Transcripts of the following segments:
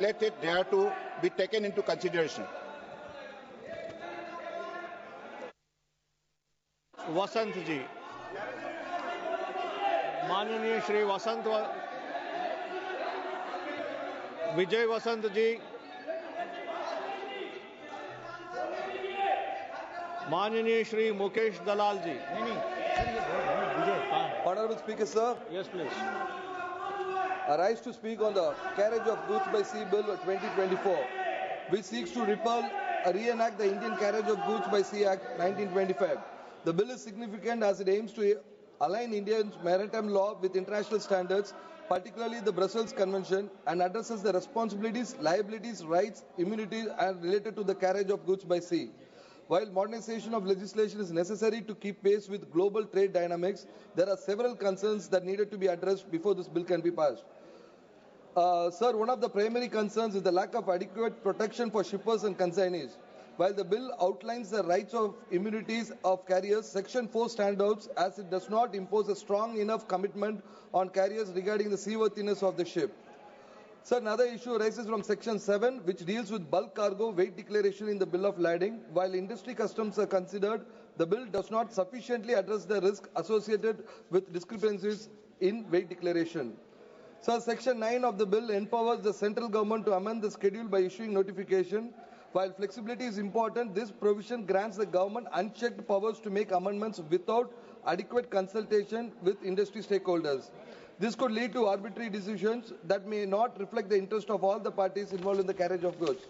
related, they have to be taken into consideration. वसंत जी, माननीय श्री विजय वसंत जी, माननीय श्री मुकेश दलाल जी. Honorable Speaker, sir. Yes, please. I rise to speak on the Carriage of Goods by Sea Bill 2024, which seeks to reenact the Indian Carriage of Goods by Sea Act 1925. The bill is significant as it aims to align Indian maritime law with international standards, particularly the Brussels Convention, and addresses the responsibilities, liabilities, rights, immunities, and related to the carriage of goods by sea. While modernization of legislation is necessary to keep pace with global trade dynamics, there are several concerns that needed to be addressed before this bill can be passed. Sir, one of the primary concerns is the lack of adequate protection for shippers and consignees. While the bill outlines the rights of immunities of carriers, Section 4 stands out as it does not impose a strong enough commitment on carriers regarding the seaworthiness of the ship. Sir, another issue arises from Section 7, which deals with bulk cargo weight declaration in the bill of lading. While industry customs are considered, the bill does not sufficiently address the risk associated with discrepancies in weight declaration. Sir, Section 9 of the bill empowers the central government to amend the schedule by issuing notification. While flexibility is important, this provision grants the government unchecked powers to make amendments without adequate consultation with industry stakeholders. This could lead to arbitrary decisions that may not reflect the interest of all the parties involved in the carriage of goods.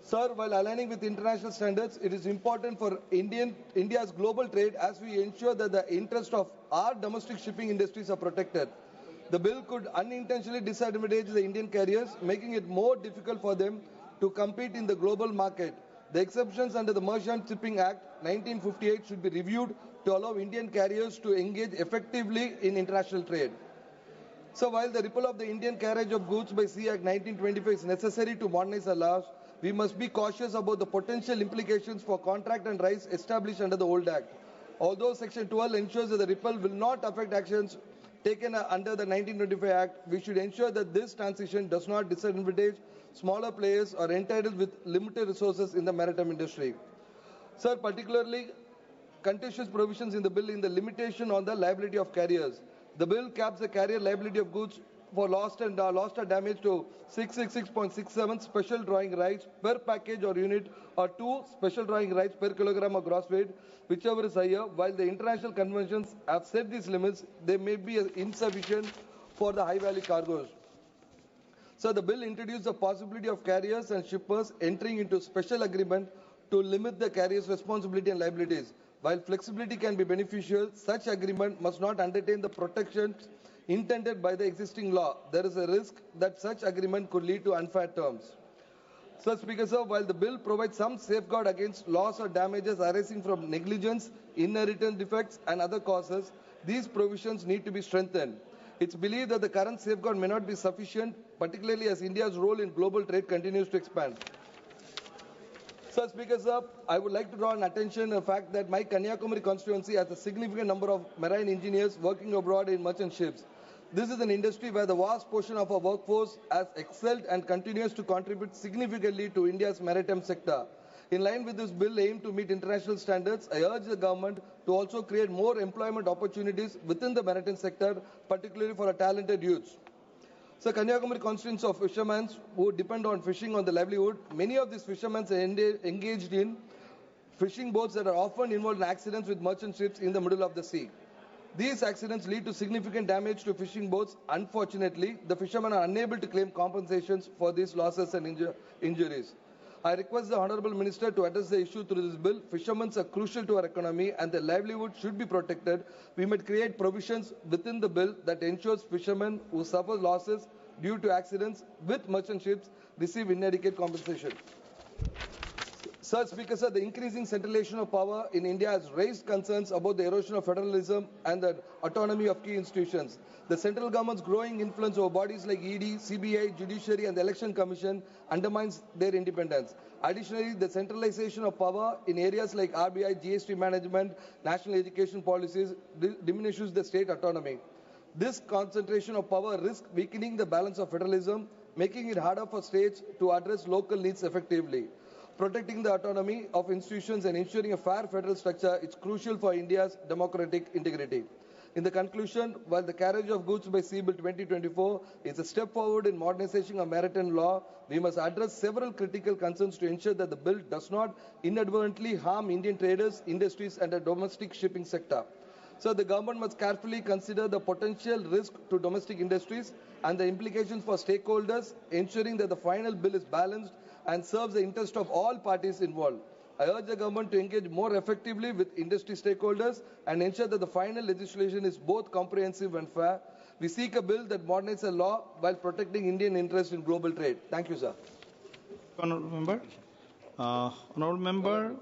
Sir, while aligning with international standards, it is important for India's global trade as we ensure that the interests of our domestic shipping industries are protected. The bill could unintentionally disadvantage the Indian carriers, making it more difficult for them to compete in the global market. The exceptions under the Merchant Shipping Act 1958 should be reviewed to allow Indian carriers to engage effectively in international trade. So while the repeal of the Indian Carriage of Goods by Sea Act 1925 is necessary to modernize the laws, we must be cautious about the potential implications for contract and rights established under the old Act. Although Section 12 ensures that the repeal will not affect actions taken under the 1925 Act, we should ensure that this transition does not disadvantage smaller players or entitled with limited resources in the maritime industry. Sir, particularly contentious provisions in the bill in the limitation on the liability of carriers. The bill caps the carrier liability of goods for lost or damage to 666.67 special drawing rights per package or unit or 2 special drawing rights per kilogram of gross weight, whichever is higher. While the international conventions have set these limits, they may be insufficient for the high-value cargoes. So the bill introduced the possibility of carriers and shippers entering into special agreement to limit the carrier's responsibility and liabilities. While flexibility can be beneficial, such agreement must not entertain the protections intended by the existing law. There is a risk that such agreement could lead to unfair terms. So, Speaker, sir, while the bill provides some safeguard against loss or damages arising from negligence, inheritance defects, and other causes, these provisions need to be strengthened. It's believed that the current safeguard may not be sufficient, particularly as India's role in global trade continues to expand. Sir, Speaker, sir, I would like to draw an attention to the fact that my Kanyakumari constituency has a significant number of marine engineers working abroad in merchant ships. This is an industry where the vast portion of our workforce has excelled and continues to contribute significantly to India's maritime sector. In line with this bill aimed to meet international standards, I urge the government to also create more employment opportunities within the maritime sector, particularly for our talented youths. So, Kanyakumari constituents of fishermen who depend on fishing on the livelihood, many of these fishermen are engaged in fishing boats that are often involved in accidents with merchant ships in the middle of the sea. These accidents lead to significant damage to fishing boats. Unfortunately, the fishermen are unable to claim compensations for these losses and injuries. I request the Honourable Minister to address the issue through this bill. Fishermen are crucial to our economy and their livelihood should be protected. We must create provisions within the bill that ensures fishermen who suffer losses due to accidents with merchant ships receive inadequate compensation. Sir, Speaker, sir, the increasing centralization of power in India has raised concerns about the erosion of federalism and the autonomy of key institutions. The central government's growing influence over bodies like ED, CBI, Judiciary and the Election Commission undermines their independence. Additionally, the centralization of power in areas like RBI, GST management, national education policies diminishes the state autonomy. This concentration of power risks weakening the balance of federalism making it harder for states to address local needs effectively. Protecting the autonomy of institutions and ensuring a fair federal structure is crucial for India's democratic integrity. In the conclusion, while the Carriage of Goods by Sea Bill 2024 is a step forward in modernization of maritime law, we must address several critical concerns to ensure that the bill does not inadvertently harm Indian traders, industries and the domestic shipping sector. So the government must carefully consider the potential risk to domestic industries and the implications for stakeholders, ensuring that the final bill is balanced and serves the interest of all parties involved. I urge the government to engage more effectively with industry stakeholders and ensure that the final legislation is both comprehensive and fair. We seek a bill that modernizes the law while protecting Indian interests in global trade. Thank you, sir. Honourable member. Honourable member